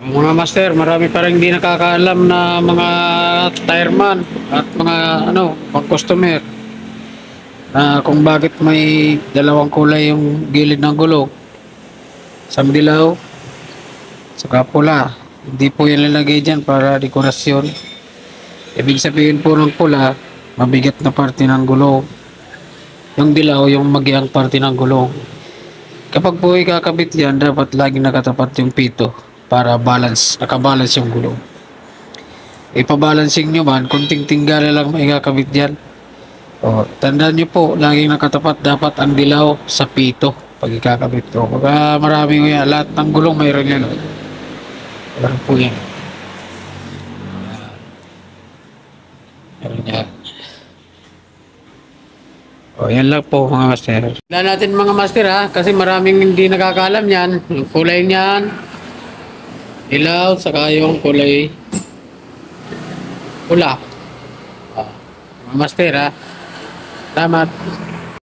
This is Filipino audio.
Mga master, marami pa rin hindi nakakaalam na mga tireman at mga pang customer na kung bakit may dalawang kulay yung gilid ng gulong. Isang dilaw, saka pula. Hindi po yan lalagay dyan para dekorasyon. Ibig sabihin po ng pula, mabigat na parte ng gulong. Yung dilaw, yung magiang parte ng gulong. Kapag po ikakabit yan, dapat laging nakatapat yung pito para nakabalance yung gulong. Ipabalancing nyo man, kunting tingala lang maikakabit yan. O, tandaan nyo po, laging nakatapat dapat ang dilaw sa pito pag ikakabit ko. Pagka marami ko yan, lahat ng gulong mayroon yan. Meron po yan. Meron yan. O, yan lang po mga master. Tignan natin mga master ha, kasi maraming hindi nakakaalam yan. Yung kulay niyan, ilaw, saka yung kulay pula. O, mga master ha. Salamat.